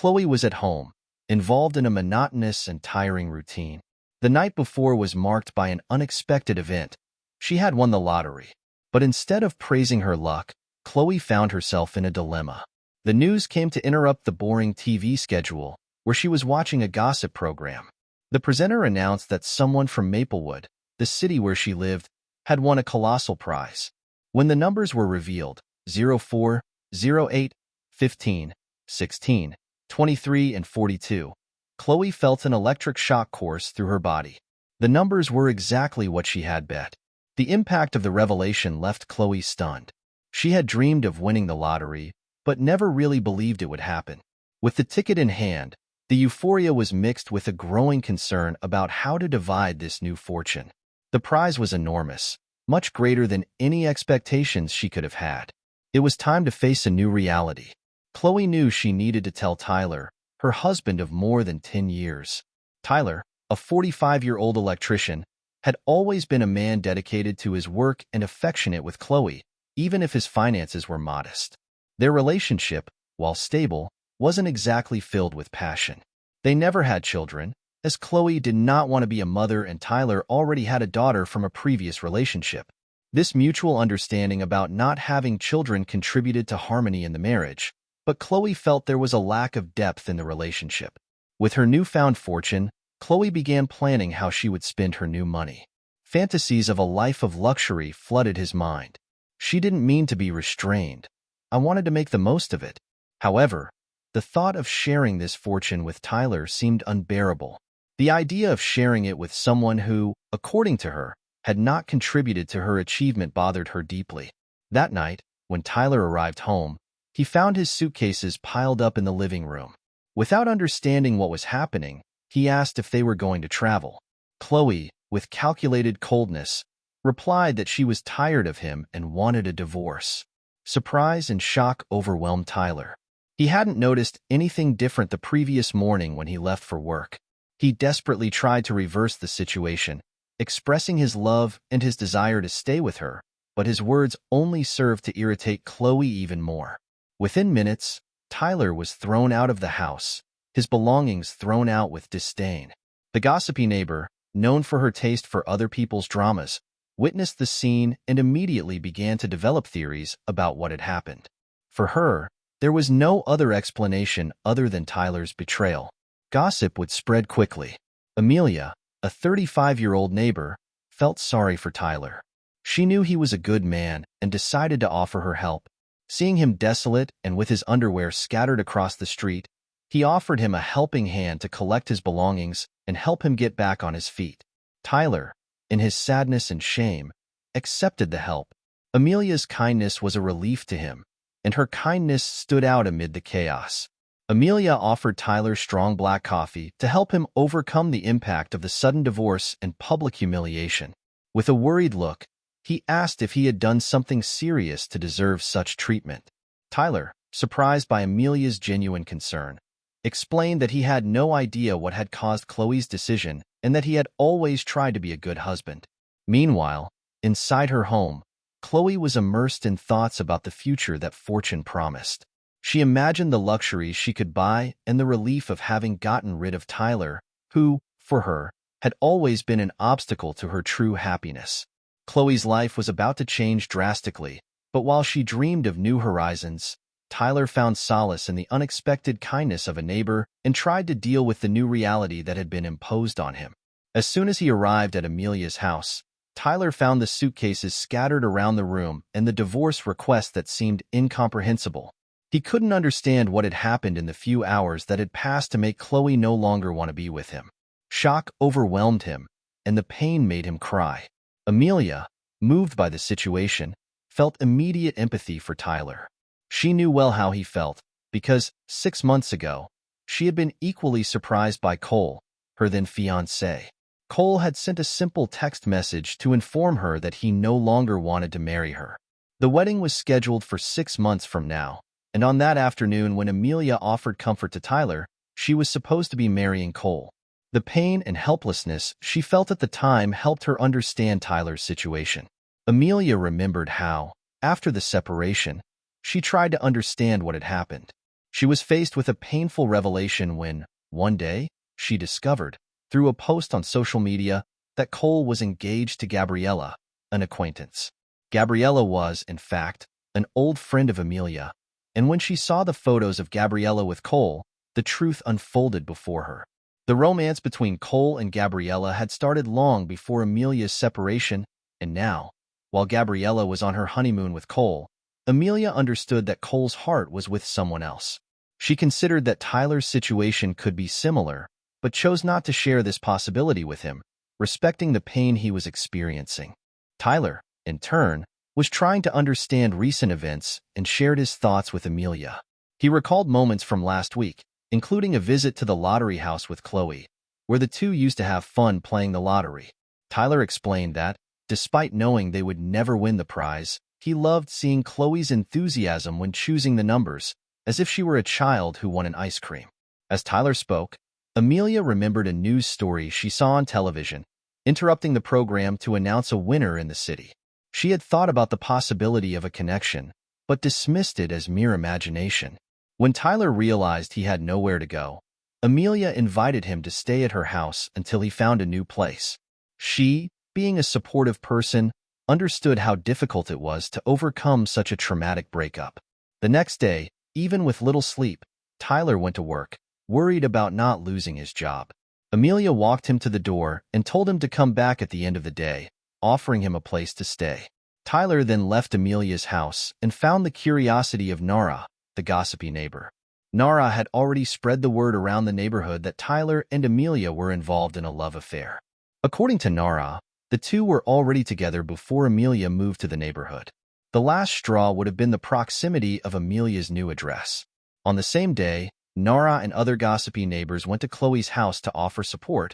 Chloe was at home, involved in a monotonous and tiring routine. The night before was marked by an unexpected event. She had won the lottery. But instead of praising her luck, Chloe found herself in a dilemma. The news came to interrupt the boring TV schedule, where she was watching a gossip program. The presenter announced that someone from Maplewood, the city where she lived, had won a colossal prize. When the numbers were revealed, 04, 08, 15, 16, 23, and 42, Chloe felt an electric shock course through her body. The numbers were exactly what she had bet. The impact of the revelation left Chloe stunned. She had dreamed of winning the lottery, but never really believed it would happen. With the ticket in hand, the euphoria was mixed with a growing concern about how to divide this new fortune. The prize was enormous, much greater than any expectations she could have had. It was time to face a new reality. Chloe knew she needed to tell Tyler, her husband of more than 10 years. Tyler, a 45-year-old electrician, had always been a man dedicated to his work and affectionate with Chloe, even if his finances were modest. Their relationship, while stable, wasn't exactly filled with passion. They never had children, as Chloe did not want to be a mother and Tyler already had a daughter from a previous relationship. This mutual understanding about not having children contributed to harmony in the marriage, but Chloe felt there was a lack of depth in the relationship. With her newfound fortune, Chloe began planning how she would spend her new money. Fantasies of a life of luxury flooded his mind. She didn't mean to be restrained. I wanted to make the most of it. However, the thought of sharing this fortune with Tyler seemed unbearable. The idea of sharing it with someone who, according to her, had not contributed to her achievement bothered her deeply. That night, when Tyler arrived home, he found his suitcases piled up in the living room. Without understanding what was happening, he asked if they were going to travel. Chloe, with calculated coldness, replied that she was tired of him and wanted a divorce. Surprise and shock overwhelmed Tyler. He hadn't noticed anything different the previous morning when he left for work. He desperately tried to reverse the situation, expressing his love and his desire to stay with her, but his words only served to irritate Chloe even more. Within minutes, Tyler was thrown out of the house, his belongings thrown out with disdain. The gossipy neighbor, known for her taste for other people's dramas, witnessed the scene and immediately began to develop theories about what had happened. For her, there was no other explanation other than Tyler's betrayal. Gossip would spread quickly. Amelia, a 35-year-old neighbor, felt sorry for Tyler. She knew he was a good man and decided to offer her help. Seeing him desolate and with his underwear scattered across the street, he offered him a helping hand to collect his belongings and help him get back on his feet. Tyler, in his sadness and shame, accepted the help. Amelia's kindness was a relief to him, and her kindness stood out amid the chaos. Amelia offered Tyler strong black coffee to help him overcome the impact of the sudden divorce and public humiliation. With a worried look, he asked if he had done something serious to deserve such treatment. Tyler, surprised by Amelia's genuine concern, explained that he had no idea what had caused Chloe's decision and that he had always tried to be a good husband. Meanwhile, inside her home, Chloe was immersed in thoughts about the future that fortune promised. She imagined the luxuries she could buy and the relief of having gotten rid of Tyler, who, for her, had always been an obstacle to her true happiness. Chloe's life was about to change drastically, but while she dreamed of new horizons, Tyler found solace in the unexpected kindness of a neighbor and tried to deal with the new reality that had been imposed on him. As soon as he arrived at Amelia's house, Tyler found the suitcases scattered around the room and the divorce request that seemed incomprehensible. He couldn't understand what had happened in the few hours that had passed to make Chloe no longer want to be with him. Shock overwhelmed him, and the pain made him cry. Amelia, moved by the situation, felt immediate empathy for Tyler. She knew well how he felt, because 6 months ago, she had been equally surprised by Cole, her then-fiancé. Cole had sent a simple text message to inform her that he no longer wanted to marry her. The wedding was scheduled for 6 months from now, and on that afternoon when Amelia offered comfort to Tyler, she was supposed to be marrying Cole. The pain and helplessness she felt at the time helped her understand Tyler's situation. Amelia remembered how, after the separation, she tried to understand what had happened. She was faced with a painful revelation when, one day, she discovered, through a post on social media, that Cole was engaged to Gabriella, an acquaintance. Gabriella was, in fact, an old friend of Amelia, and when she saw the photos of Gabriella with Cole, the truth unfolded before her. The romance between Cole and Gabriella had started long before Amelia's separation, and now, while Gabriella was on her honeymoon with Cole, Amelia understood that Cole's heart was with someone else. She considered that Tyler's situation could be similar, but chose not to share this possibility with him, respecting the pain he was experiencing. Tyler, in turn, was trying to understand recent events and shared his thoughts with Amelia. He recalled moments from last week, including a visit to the lottery house with Chloe, where the two used to have fun playing the lottery. Tyler explained that, despite knowing they would never win the prize, he loved seeing Chloe's enthusiasm when choosing the numbers, as if she were a child who won an ice cream. As Tyler spoke, Amelia remembered a news story she saw on television, interrupting the program to announce a winner in the city. She had thought about the possibility of a connection, but dismissed it as mere imagination. When Tyler realized he had nowhere to go, Amelia invited him to stay at her house until he found a new place. She, being a supportive person, understood how difficult it was to overcome such a traumatic breakup. The next day, even with little sleep, Tyler went to work, worried about not losing his job. Amelia walked him to the door and told him to come back at the end of the day, offering him a place to stay. Tyler then left Amelia's house and found the curiosity of Nara, the gossipy neighbor. Nara had already spread the word around the neighborhood that Tyler and Amelia were involved in a love affair. According to Nara, the two were already together before Amelia moved to the neighborhood. The last straw would have been the proximity of Amelia's new address. On the same day, Nara and other gossipy neighbors went to Chloe's house to offer support,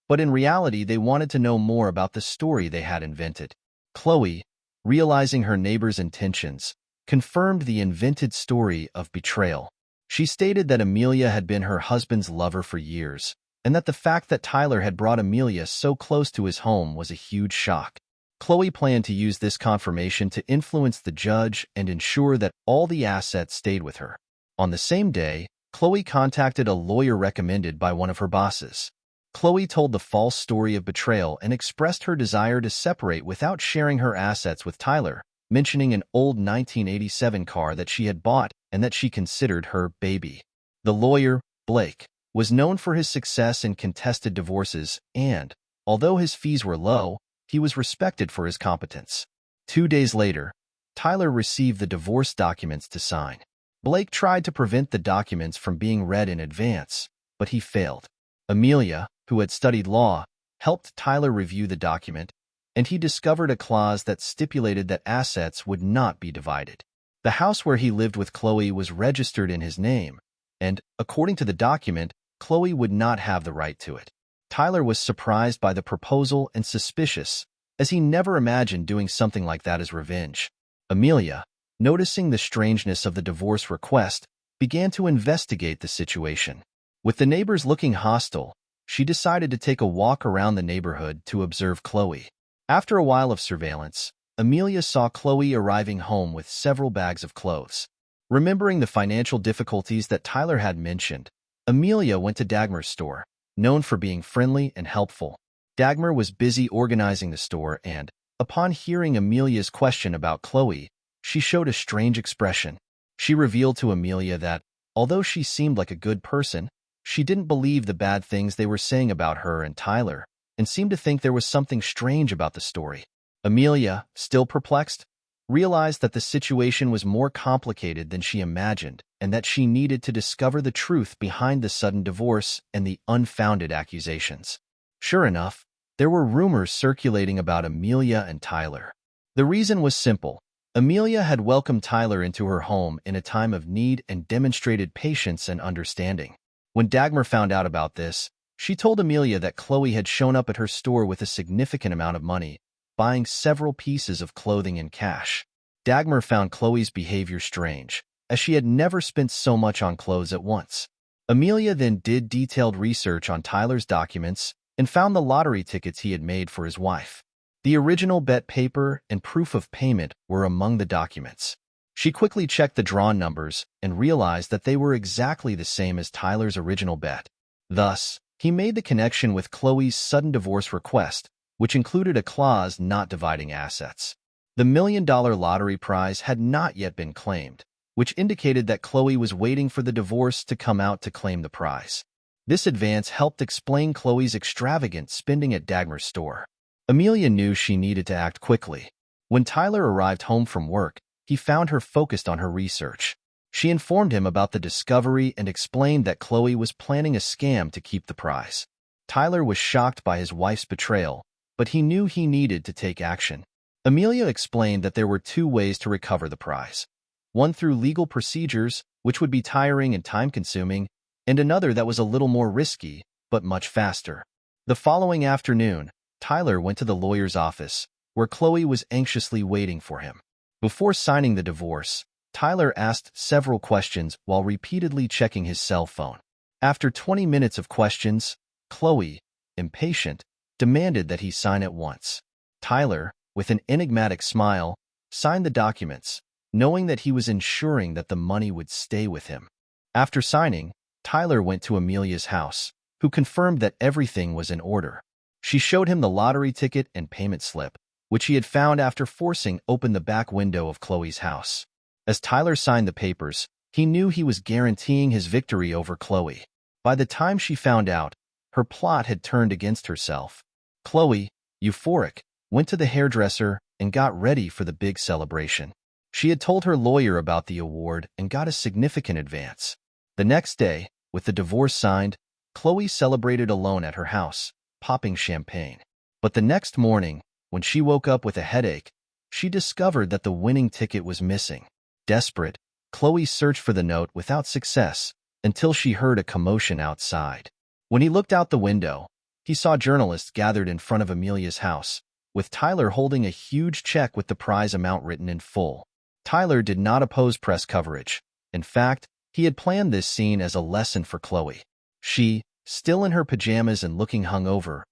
but in reality they wanted to know more about the story they had invented. Chloe, realizing her neighbors' intentions, confirmed the invented story of betrayal. She stated that Amelia had been her husband's lover for years, and that the fact that Tyler had brought Amelia so close to his home was a huge shock. Chloe planned to use this confirmation to influence the judge and ensure that all the assets stayed with her. On the same day, Chloe contacted a lawyer recommended by one of her bosses. Chloe told the false story of betrayal and expressed her desire to separate without sharing her assets with Tyler, mentioning an old 1987 car that she had bought and that she considered her baby. The lawyer, Blake, was known for his success in contested divorces and, although his fees were low, he was respected for his competence. 2 days later, Tyler received the divorce documents to sign. Blake tried to prevent the documents from being read in advance, but he failed. Amelia, who had studied law, helped Tyler review the document, and he discovered a clause that stipulated that assets would not be divided. The house where he lived with Chloe was registered in his name, and, according to the document, Chloe would not have the right to it. Tyler was surprised by the proposal and suspicious, as he never imagined doing something like that as revenge. Amelia, noticing the strangeness of the divorce request, began to investigate the situation. With the neighbors looking hostile, she decided to take a walk around the neighborhood to observe Chloe. After a while of surveillance, Amelia saw Chloe arriving home with several bags of clothes. Remembering the financial difficulties that Tyler had mentioned, Amelia went to Dagmar's store, known for being friendly and helpful. Dagmar was busy organizing the store and, upon hearing Amelia's question about Chloe, she showed a strange expression. She revealed to Amelia that, although she seemed like a good person, she didn't believe the bad things they were saying about her and Tyler, and seemed to think there was something strange about the story. Amelia, still perplexed, realized that the situation was more complicated than she imagined, and that she needed to discover the truth behind the sudden divorce and the unfounded accusations. Sure enough, there were rumors circulating about Amelia and Tyler. The reason was simple. Amelia had welcomed Tyler into her home in a time of need and demonstrated patience and understanding. When Dagmar found out about this, she told Amelia that Chloe had shown up at her store with a significant amount of money, buying several pieces of clothing in cash. Dagmar found Chloe's behavior strange, as she had never spent so much on clothes at once. Amelia then did detailed research on Tyler's documents and found the lottery tickets he had made for his wife. The original bet paper and proof of payment were among the documents. She quickly checked the drawn numbers and realized that they were exactly the same as Tyler's original bet. Thus, he made the connection with Chloe's sudden divorce request, which included a clause not dividing assets. The $1 million lottery prize had not yet been claimed, which indicated that Chloe was waiting for the divorce to come out to claim the prize. This advance helped explain Chloe's extravagant spending at Dagmar's store. Amelia knew she needed to act quickly. When Tyler arrived home from work, he found her focused on her research. She informed him about the discovery and explained that Chloe was planning a scam to keep the prize. Tyler was shocked by his wife's betrayal, but he knew he needed to take action. Amelia explained that there were two ways to recover the prize. One through legal procedures, which would be tiring and time-consuming, and another that was a little more risky, but much faster. The following afternoon, Tyler went to the lawyer's office, where Chloe was anxiously waiting for him. Before signing the divorce, Tyler asked several questions while repeatedly checking his cell phone. After 20 minutes of questions, Chloe, impatient, demanded that he sign at once. Tyler, with an enigmatic smile, signed the documents, knowing that he was ensuring that the money would stay with him. After signing, Tyler went to Amelia's house, who confirmed that everything was in order. She showed him the lottery ticket and payment slip, which he had found after forcing open the back window of Chloe's house. As Tyler signed the papers, he knew he was guaranteeing his victory over Chloe. By the time she found out, her plot had turned against herself. Chloe, euphoric, went to the hairdresser and got ready for the big celebration. She had told her lawyer about the award and got a significant advance. The next day, with the divorce signed, Chloe celebrated alone at her house, popping champagne. But the next morning, when she woke up with a headache, she discovered that the winning ticket was missing. Desperate, Chloe searched for the note without success until she heard a commotion outside. When he looked out the window, he saw journalists gathered in front of Amelia's house, with Tyler holding a huge check with the prize amount written in full. Tyler did not oppose press coverage. In fact, he had planned this scene as a lesson for Chloe. She, still in her pajamas and looking hungover,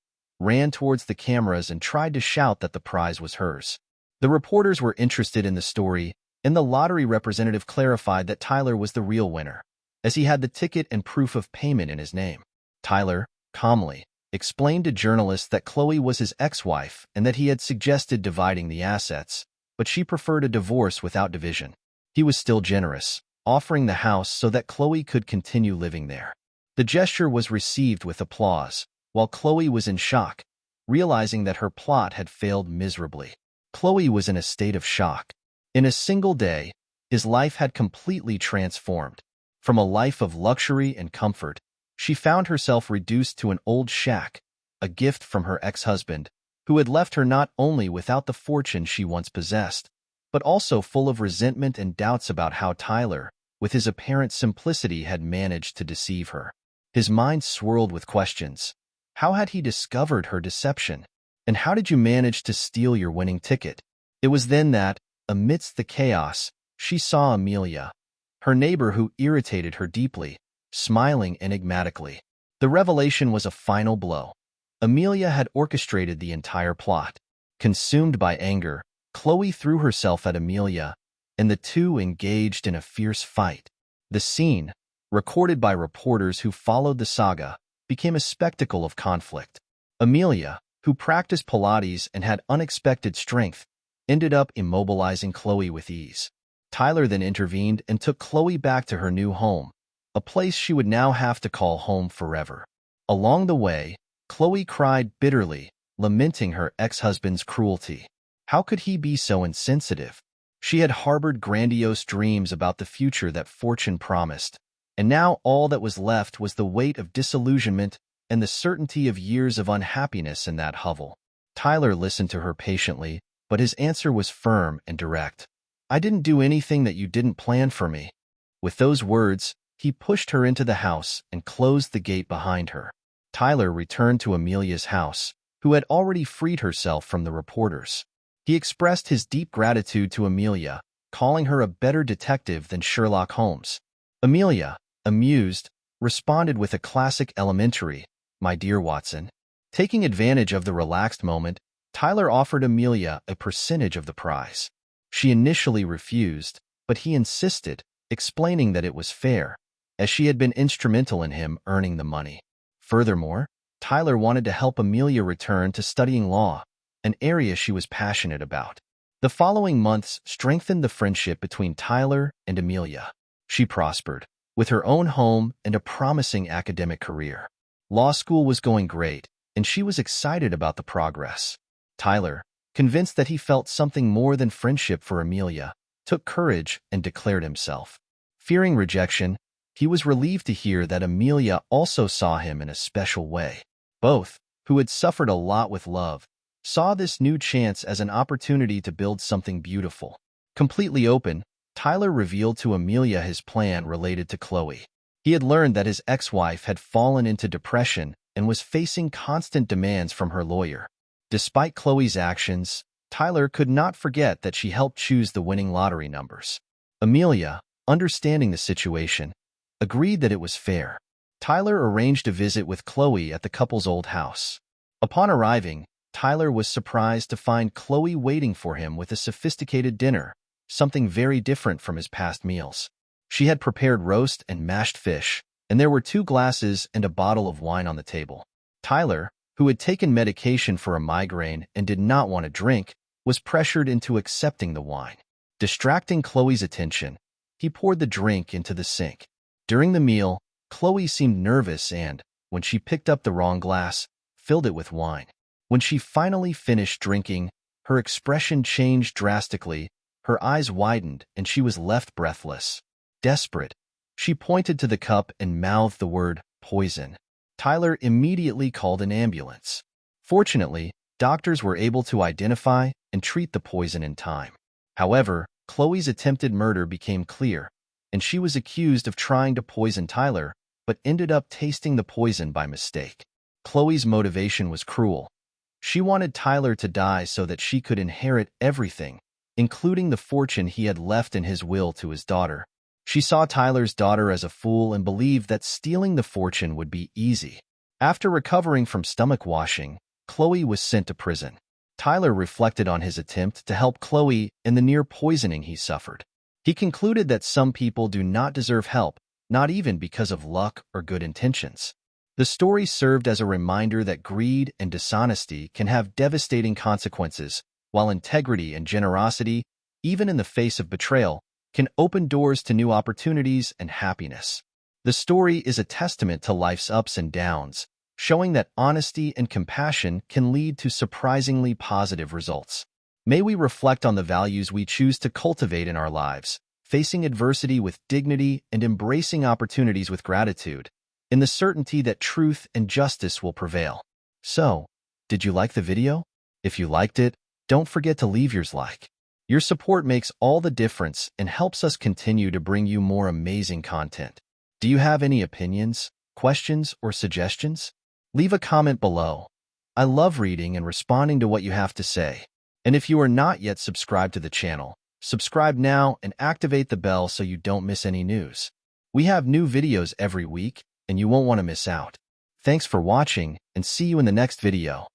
ran towards the cameras and tried to shout that the prize was hers. The reporters were interested in the story, and the lottery representative clarified that Tyler was the real winner, as he had the ticket and proof of payment in his name. Tyler, calmly, explained to journalists that Chloe was his ex-wife and that he had suggested dividing the assets, but she preferred a divorce without division. He was still generous, offering the house so that Chloe could continue living there. The gesture was received with applause, while Chloe was in shock, realizing that her plot had failed miserably. Chloe was in a state of shock. In a single day, his life had completely transformed. From a life of luxury and comfort, she found herself reduced to an old shack, a gift from her ex-husband, who had left her not only without the fortune she once possessed, but also full of resentment and doubts about how Tyler, with his apparent simplicity, had managed to deceive her. His mind swirled with questions. How had he discovered her deception? And how did you manage to steal your winning ticket? It was then that, amidst the chaos, she saw Amelia, her neighbor who irritated her deeply, smiling enigmatically. The revelation was a final blow. Amelia had orchestrated the entire plot. Consumed by anger, Chloe threw herself at Amelia, and the two engaged in a fierce fight. The scene, recorded by reporters who followed the saga, became a spectacle of conflict. Amelia, who practiced Pilates and had unexpected strength, ended up immobilizing Chloe with ease. Tyler then intervened and took Chloe back to her new home, a place she would now have to call home forever. Along the way, Chloe cried bitterly, lamenting her ex-husband's cruelty. How could he be so insensitive? She had harbored grandiose dreams about the future that fortune promised, and now all that was left was the weight of disillusionment and the certainty of years of unhappiness in that hovel. Tyler listened to her patiently, but his answer was firm and direct. "I didn't do anything that you didn't plan for me." With those words, he pushed her into the house and closed the gate behind her. Tyler returned to Amelia's house, who had already freed herself from the reporters. He expressed his deep gratitude to Amelia, calling her a better detective than Sherlock Holmes. Amelia, amused, responded with a classic elementary, "My dear Watson." Taking advantage of the relaxed moment, Tyler offered Amelia a percentage of the prize. She initially refused, but he insisted, explaining that it was fair, as she had been instrumental in him earning the money. Furthermore, Tyler wanted to help Amelia return to studying law, an area she was passionate about. The following months strengthened the friendship between Tyler and Amelia. She prospered, with her own home and a promising academic career. Law school was going great, and she was excited about the progress. Tyler, convinced that he felt something more than friendship for Amelia, took courage and declared himself. Fearing rejection, he was relieved to hear that Amelia also saw him in a special way. Both, who had suffered a lot with love, saw this new chance as an opportunity to build something beautiful. Completely open, Tyler revealed to Amelia his plan related to Chloe. He had learned that his ex-wife had fallen into depression and was facing constant demands from her lawyer. Despite Chloe's actions, Tyler could not forget that she helped choose the winning lottery numbers. Amelia, understanding the situation, agreed that it was fair. Tyler arranged a visit with Chloe at the couple's old house. Upon arriving, Tyler was surprised to find Chloe waiting for him with a sophisticated dinner, something very different from his past meals. She had prepared roast and mashed fish, and there were 2 glasses and a bottle of wine on the table. Tyler, who had taken medication for a migraine and did not want to drink, was pressured into accepting the wine. Distracting Chloe's attention, he poured the drink into the sink. During the meal, Chloe seemed nervous and, when she picked up the wrong glass, filled it with wine. When she finally finished drinking, her expression changed drastically, her eyes widened, and she was left breathless. Desperate, she pointed to the cup and mouthed the word, poison. Tyler immediately called an ambulance. Fortunately, doctors were able to identify and treat the poison in time. However, Chloe's attempted murder became clear, and she was accused of trying to poison Tyler, but ended up tasting the poison by mistake. Chloe's motivation was cruel. She wanted Tyler to die so that she could inherit everything, including the fortune he had left in his will to his daughter. She saw Tyler's daughter as a fool and believed that stealing the fortune would be easy. After recovering from stomach washing, Chloe was sent to prison. Tyler reflected on his attempt to help Chloe in the near poisoning he suffered. He concluded that some people do not deserve help, not even because of luck or good intentions. The story served as a reminder that greed and dishonesty can have devastating consequences, while integrity and generosity, even in the face of betrayal, can open doors to new opportunities and happiness. The story is a testament to life's ups and downs, showing that honesty and compassion can lead to surprisingly positive results. May we reflect on the values we choose to cultivate in our lives, facing adversity with dignity and embracing opportunities with gratitude, in the certainty that truth and justice will prevail. So, did you like the video? If you liked it, don't forget to leave yours like. Your support makes all the difference and helps us continue to bring you more amazing content. Do you have any opinions, questions, or suggestions? Leave a comment below. I love reading and responding to what you have to say. And if you are not yet subscribed to the channel, subscribe now and activate the bell so you don't miss any news. We have new videos every week, and you won't want to miss out. Thanks for watching, and see you in the next video.